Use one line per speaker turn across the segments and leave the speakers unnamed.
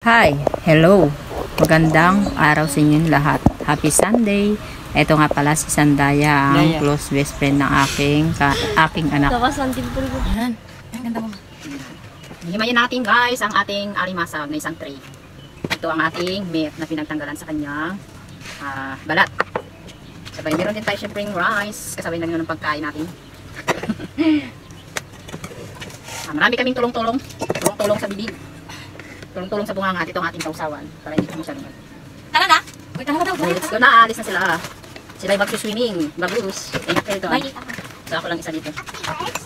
Hi! Hello! Magandang araw sa inyong lahat. Happy Sunday! Ito nga pala si Sandaya, ang close best friend ng aking anak.
Yan. Ang ganda mo.
Himayin natin guys ang ating alimasag na isang tray. Ito ang ating meat na pinagtanggalan sa kanyang balat. Sabay meron din tayo syempre yung rice. Kasabay na yun ng pagkain natin. Marami kaming tulong-tulong. Tulong-tulong sa bibig. Tulong-tulong sa bunganga at itong ating kausawan. Para hindi kami masyadong.
Tara na? Uy, tara na daw.
Let's go na. Alis na sila. Sila yung mag-swimming. Bagus. Ingat kayo doon. So ako lang isa dito.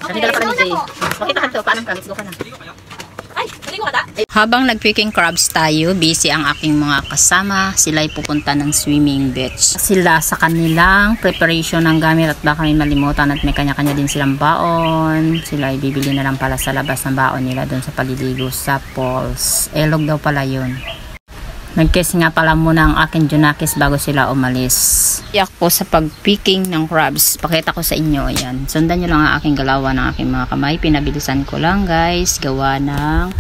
Kanina lang pala ni Jay. Makita ka ito. Paano ka? Let's go ka na.
Ay, maligo ka ta?
Habang nag-picking crabs tayo, busy ang aking mga kasama. Sila ay pupunta ng swimming beach. Sila sa kanilang preparation ng gamit at baka may malimutan at may kanya-kanya din silang baon. Sila ay bibili na lang pala sa labas ng baon nila doon sa paliligo sa falls. Elog daw pala yun. Nag-kiss nga pala muna ang aking junakis bago sila umalis. Iyak po sa pag-picking ng crabs. Pakita ko sa inyo. Ayan. Sundan nyo lang ang aking galawan ng aking mga kamay. Pinabilisan ko lang guys. Gawa ng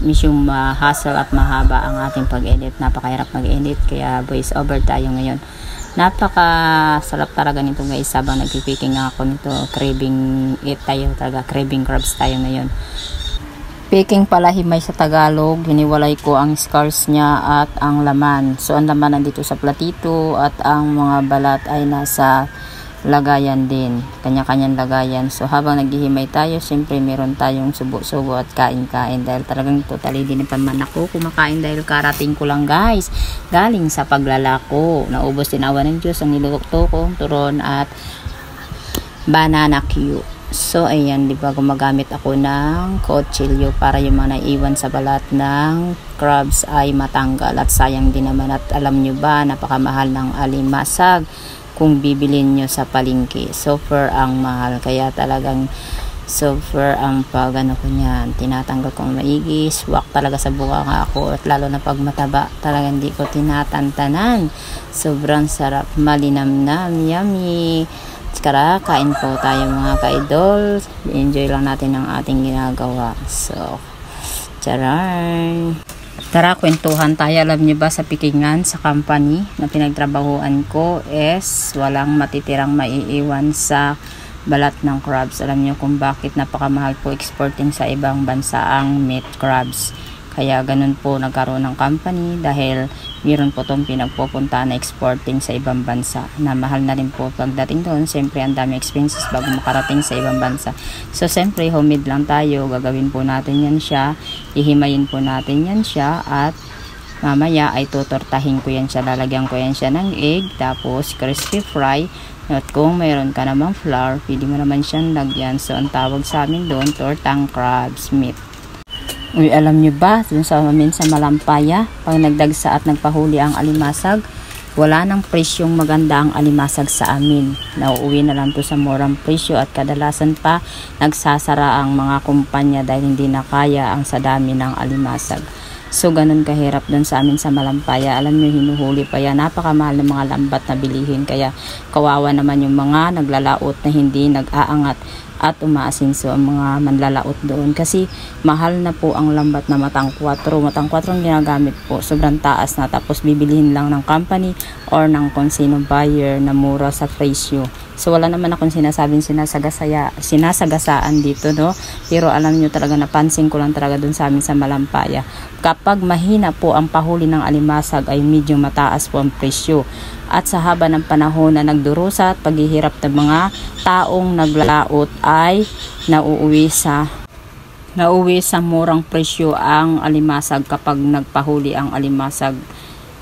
misyong ma-hustle at mahaba ang ating pag-edit. Napakahirap mag-edit. Kaya voice over tayo ngayon. Napaka-sarap talaga nito guys. Habang nag-picking ako nito. Craving it tayo talaga. Craving crabs tayo ngayon. Picking pala himay sa Tagalog, hiniwalay ko ang scars niya at ang laman. So ang laman nandito sa platito at ang mga balat ay nasa lagayan din. Kanya-kanyang lagayan. So habang naghihimay tayo, siyempre meron tayong subo-subo at kain-kain. Dahil talagang totally din naman ako kumakain dahil karating ko lang guys. Galing sa paglalako. Naubos din awa ng Diyos ang nilukto kong turon at banana Q. So, ayan, di ba, gumagamit ako ng kutsilyo para yung mga naiwan sa balat ng crabs ay matanggal. At sayang din naman. At alam nyo ba, napakamahal ng alimasag kung bibilin nyo sa palengke. Super ang mahal. Kaya talagang super ang pag-ano ko niyan. Tinatanggal kong maigi. Swak talaga sa buka nga ako. At lalo na pag mataba, talagang di ko tinatantanan. Sobrang sarap. Malinamnam. Yummy. Tara, kain po tayo mga ka-idol. Enjoy lang natin ang ating ginagawa. So, charan. Tara, kwentuhan tayo. Alam niyo ba sa pikingan sa company na pinagtrabahuan ko is walang matitirang maiiwan sa balat ng crabs. Alam niyo kung bakit napakamahal po exporting sa ibang bansa ang meat crabs. Kaya ganun po nagkaroon ng company dahil meron po itong pinagpupunta na exporting sa ibang bansa na mahal na rin po pagdating doon. Siyempre ang dami expenses bago makarating sa ibang bansa. So siyempre homemade lang tayo. Gagawin po natin yan siya. Ihimayin po natin yan siya at mamaya ay tutortahin ko yan siya. Lalagyan ko yan siya ng egg tapos crispy fry. At kung mayroon ka namang flour, pwede mo naman siyang lagyan. So ang tawag sa amin doon, tortang crabs meat. Uy, alam nyo ba, dun sa amin sa Malampaya, pag nagdagsa at nagpahuli ang alimasag, wala nang presyong maganda ang alimasag sa amin. Nauuwi na lang to sa murang presyo at kadalasan pa nagsasara ang mga kumpanya dahil hindi na kaya ang sa dami ng alimasag. So, ganun kahirap dun sa amin sa Malampaya. Alam nyo, hinuhuli pa yan. Napakamahal ng mga lambat na bilihin. Kaya kawawa naman yung mga naglalaot na hindi nag-aangat at umaasinso ang mga manlalaot doon kasi mahal na po ang lambat na matang 4 ang ginagamit po, sobrang taas na, tapos bibilihin lang ng company or ng kung sino buyer na mura sa presyo. So wala naman akong sinasabing sinasagasaan dito, no, pero alam nyo talaga, napansin ko lang talaga dun sa amin sa Malampaya, kapag mahina po ang pahuli ng alimasag ay medyo mataas po ang presyo. At sa haba ng panahon na nagdurusa at paghihirap ng mga taong naglalaot ay nauuwi sa murang presyo ang alimasag kapag nagpahuli ang alimasag.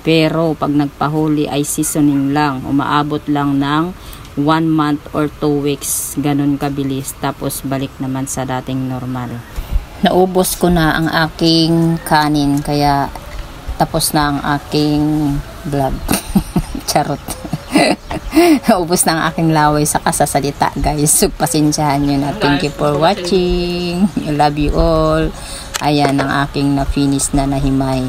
Pero pag nagpahuli ay seasoning lang, umaabot lang ng 1 month or 2 weeks, ganun kabilis, tapos balik naman sa dating normal. Naubos ko na ang aking kanin kaya tapos na ang aking vlog. Charot. Naubos na ang aking laway sa kasasalita guys. So pasensyahan nyo na. Thank you for watching. I love you all. Ayan ang aking na-finish na nahimay.